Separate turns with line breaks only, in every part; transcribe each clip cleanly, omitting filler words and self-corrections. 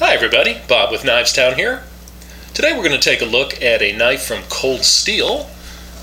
Hi everybody, Bob with Knives Town here. Today we're going to take a look at a knife from Cold Steel.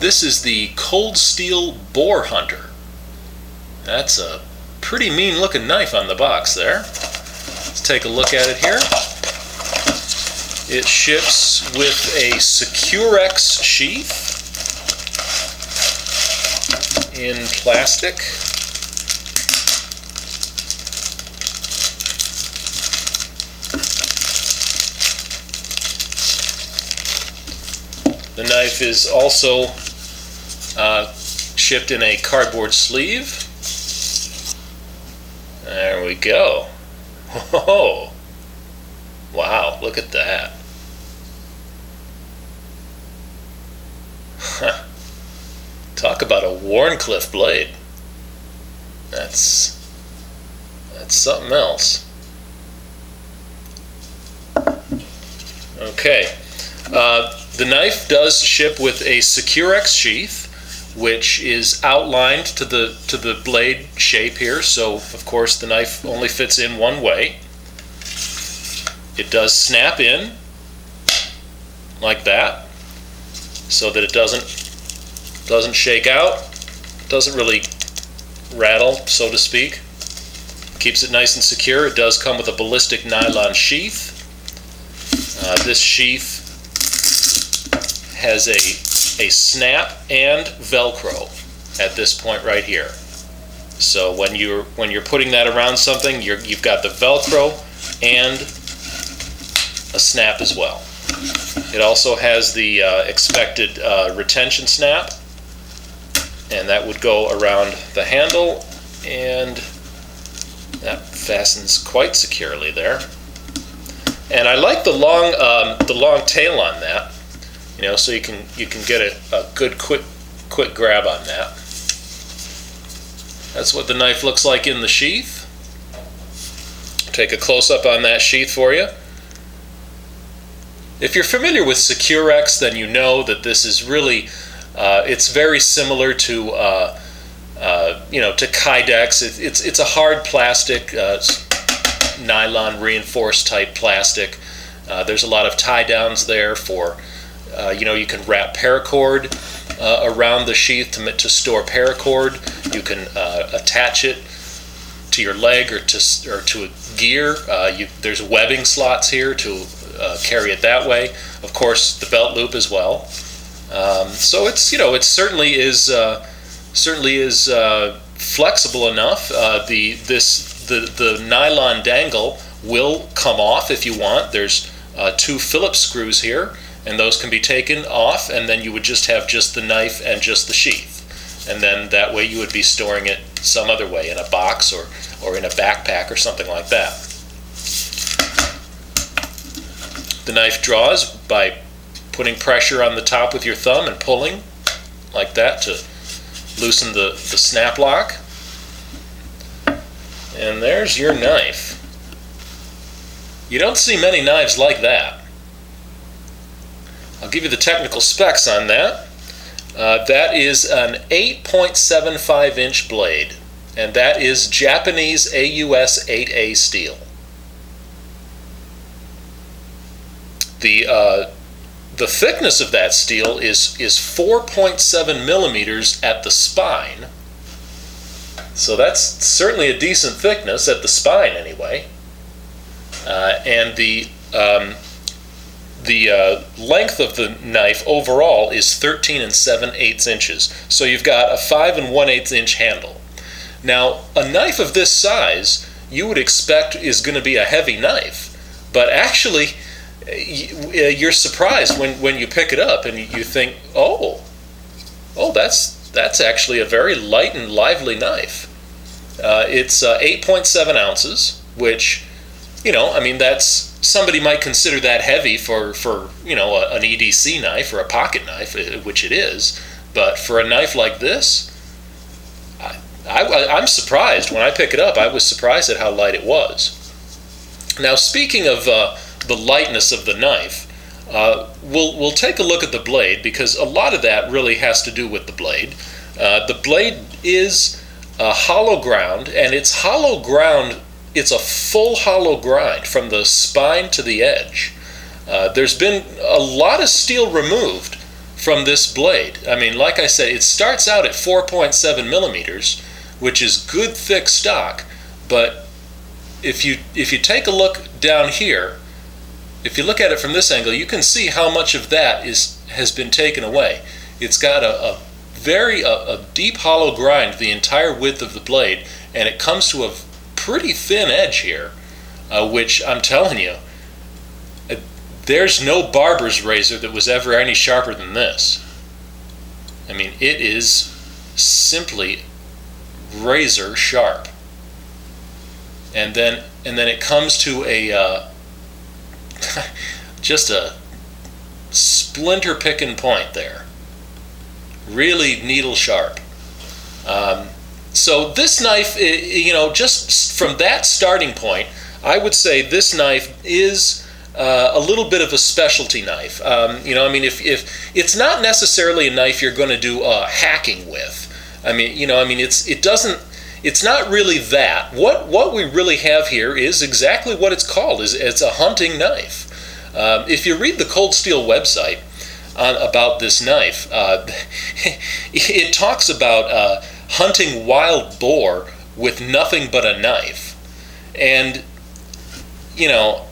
This is the Cold Steel Boar Hunter. That's a pretty mean looking knife on the box there. Let's take a look at it here. It ships with a Securex sheath in plastic. The knife is also shipped in a cardboard sleeve. There we go. Oh, wow, look at that. Talk about a Wharncliffe blade. That's something else. Okay. The knife does ship with a Securex sheath, which is outlined to the blade shape here, so of course the knife only fits in one way. It does snap in like that, so that it doesn't shake out, doesn't really rattle, so to speak. Keeps it nice and secure. It does come with a ballistic nylon sheath. This sheath has a snap and Velcro at this point right here. So when you're putting that around something, you've got the Velcro and a snap as well. It also has the expected retention snap, and that would go around the handle, and that fastens quite securely there. And I like the long tail on that. You know, so you can get a good quick grab on that. That's what the knife looks like in the sheath. Take a close-up on that sheath for you. If you're familiar with Securex, then you know that this is really it's very similar to you know, to Kydex. It's a hard plastic, nylon reinforced type plastic. There's a lot of tie downs there for you know, you can wrap paracord around the sheath to store paracord. You can attach it to your leg or to a gear. There's webbing slots here to carry it that way. Of course, the belt loop as well. So it's, you know, it certainly is flexible enough. The nylon dangle will come off if you want. There's 2 Phillips screws here, and those can be taken off, and then you would just have just the knife and just the sheath. And then that way you would be storing it some other way, in a box or in a backpack or something like that. The knife draws by putting pressure on the top with your thumb and pulling like that to loosen the snap lock. And there's your knife. You don't see many knives like that. I'll give you the technical specs on that. That is an 8.75 inch blade, and that is Japanese AUS 8A steel. The thickness of that steel is 4.7 millimeters at the spine. So that's certainly a decent thickness at the spine anyway. And the length of the knife overall is 13 7/8 inches. So you've got a 5 1/8 inch handle. Now, a knife of this size you would expect is going to be a heavy knife, but actually you're surprised when you pick it up and you think, oh, that's actually a very light and lively knife. It's 8.7 ounces, which, you know, I mean, that's, somebody might consider that heavy for you know, an EDC knife or a pocket knife, which it is. But for a knife like this, I'm surprised. When I pick it up, I was surprised at how light it was. Now, speaking of the lightness of the knife, we'll take a look at the blade, because a lot of that really has to do with the blade. The blade is hollow ground, and it's hollow ground it's a full hollow grind from the spine to the edge. There's been a lot of steel removed from this blade. I mean, like I said, it starts out at 4.7 millimeters, which is good thick stock, but if you take a look down here, if you look at it from this angle, you can see how much of that has been taken away. It's got a very deep hollow grind the entire width of the blade, and it comes to a pretty thin edge here, which I'm telling you, there's no barber's razor that was ever any sharper than this. I mean, it is simply razor sharp. And then it comes to a just a splinter picking point there. Really needle sharp. So this knife, you know, just from that starting point, I would say this knife is a little bit of a specialty knife. You know, I mean, if it's not necessarily a knife you're going to do hacking with. I mean, you know, I mean, it's not really that. What we really have here is exactly what it's called. It's a hunting knife. If you read the Cold Steel website about this knife, it talks about hunting wild boar with nothing but a knife. And, you know,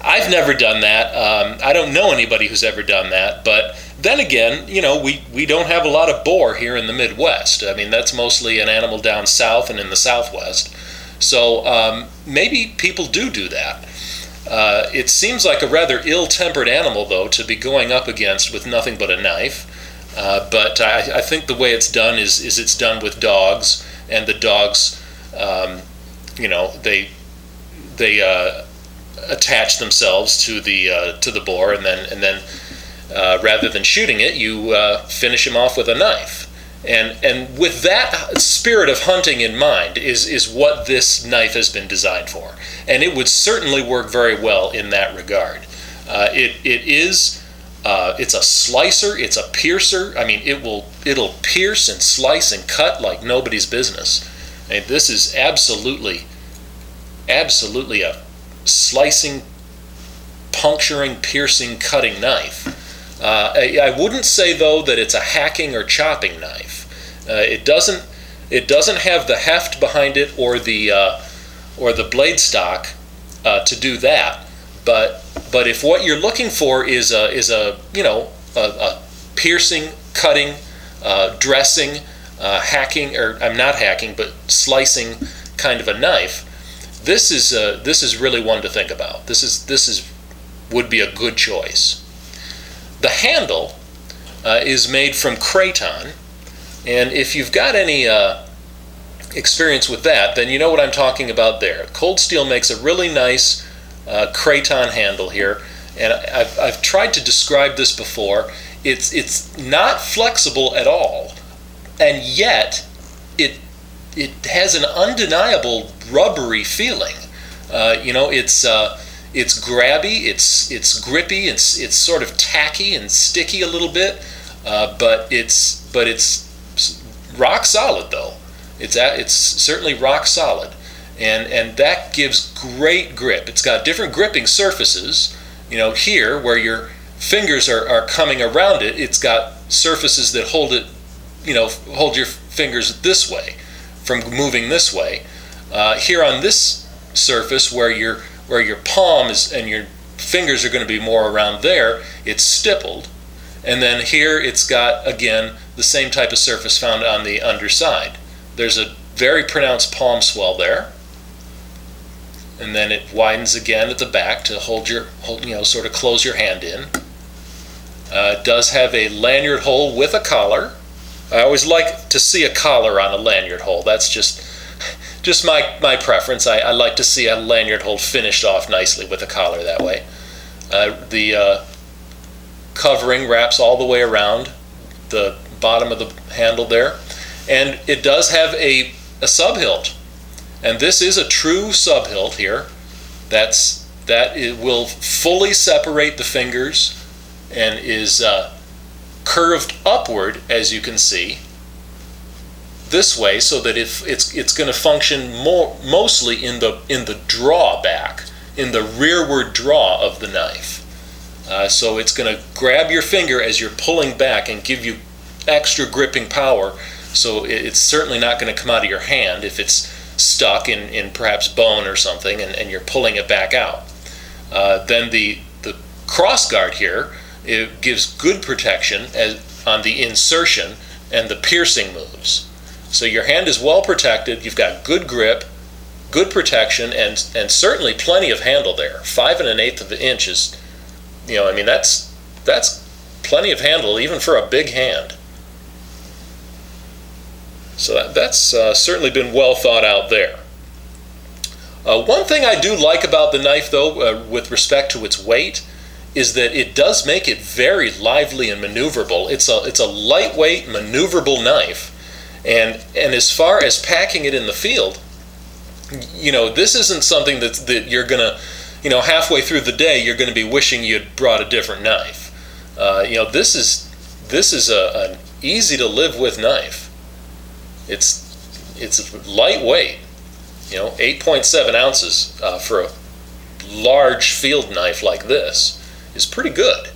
I've never done that. I don't know anybody who's ever done that, but then again, you know, we don't have a lot of boar here in the Midwest. I mean, that's mostly an animal down south and in the Southwest. So maybe people do that. It seems like a rather ill-tempered animal, though, to be going up against with nothing but a knife. But I think the way it's done is it's done with dogs, and the dogs, you know, they attach themselves to the boar, and then rather than shooting it, you finish him off with a knife. And with that spirit of hunting in mind is what this knife has been designed for, and it would certainly work very well in that regard. It's a slicer, it's a piercer. I mean, it'll pierce and slice and cut like nobody's business. I mean, this is absolutely a slicing, puncturing, piercing, cutting knife. I wouldn't say, though, that it's a hacking or chopping knife. It doesn't have the heft behind it or the blade stock to do that. But if what you're looking for is a you know, a piercing, cutting, dressing, hacking, or I'm not hacking, but slicing kind of a knife, this is really one to think about. This would be a good choice. The handle is made from craton, and if you've got any experience with that, then you know what I'm talking about there. Cold Steel makes a really nice craton handle here, and I've tried to describe this before. It's not flexible at all, and yet it has an undeniable rubbery feeling. You know, it's grabby, it's grippy, it's sort of tacky and sticky a little bit, but it's rock solid though. It's certainly rock solid, and that gives great grip. It's got different gripping surfaces. You know, here where your fingers are coming around it, it's got surfaces that hold it. You know, hold your fingers this way from moving this way. Here on this surface where your palm is and your fingers are going to be more around there, it's stippled. And then here it's got, again, the same type of surface found on the underside. There's a very pronounced palm swell there. And then it widens again at the back to sort of close your hand in. It does have a lanyard hole with a collar. I always like to see a collar on a lanyard hole. That's just my preference. I like to see a lanyard hole finished off nicely with a collar that way. The covering wraps all the way around the bottom of the handle there, and it does have a sub-hilt, and this is a true sub-hilt here. That it will fully separate the fingers and is curved upward, as you can see. this way so that if it's going to function mostly in the drawback, in the rearward draw of the knife. So it's going to grab your finger as you're pulling back and give you extra gripping power. So it's certainly not going to come out of your hand if it's stuck in perhaps bone or something, and you're pulling it back out. Then the cross guard here, it gives good protection on the insertion and the piercing moves. So your hand is well protected, you've got good grip, good protection, and certainly plenty of handle there. 5 1/8 of an inch is, I mean, that's plenty of handle even for a big hand. So that's certainly been well thought out there. One thing I do like about the knife, though, with respect to its weight, is that it does make it very lively and maneuverable. It's a lightweight, maneuverable knife, and as far as packing it in the field, this isn't something that you're gonna, halfway through the day you're going to be wishing you'd brought a different knife. This is an easy to live with knife. It's lightweight. 8.7 ounces for a large field knife like this is pretty good.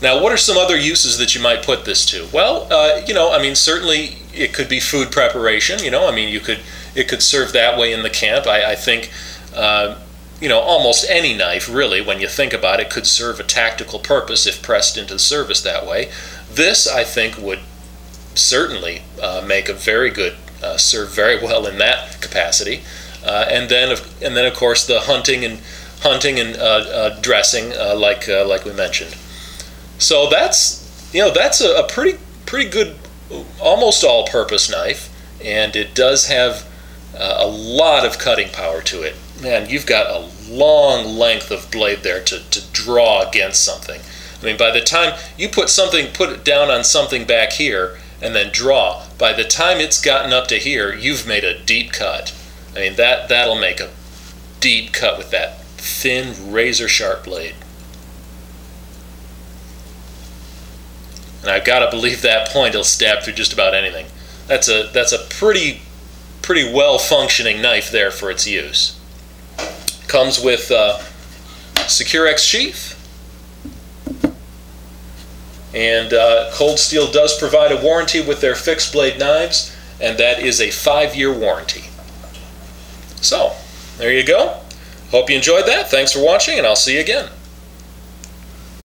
Now, what are some other uses that you might put this to? Well, I mean, certainly it could be food preparation. I mean, it could serve that way in the camp. I think, almost any knife, really, when you think about it, could serve a tactical purpose if pressed into service that way. This, I think, would certainly make a very good, serve very well in that capacity. And then of course the hunting and dressing, like we mentioned. So that's a pretty good, almost all-purpose knife, and it does have a lot of cutting power to it. Man, you've got a long length of blade there to draw against something. I mean, by the time you put it down on something back here and then draw, by the time it's gotten up to here, you've made a deep cut. I mean, that'll make a deep cut with that thin, razor-sharp blade. And I've got to believe that point will stab through just about anything. That's a pretty well-functioning knife there for its use. Comes with Secure-X sheath. And Cold Steel does provide a warranty with their fixed blade knives, and that is a 5-year warranty. So, there you go. Hope you enjoyed that. Thanks for watching, and I'll see you again.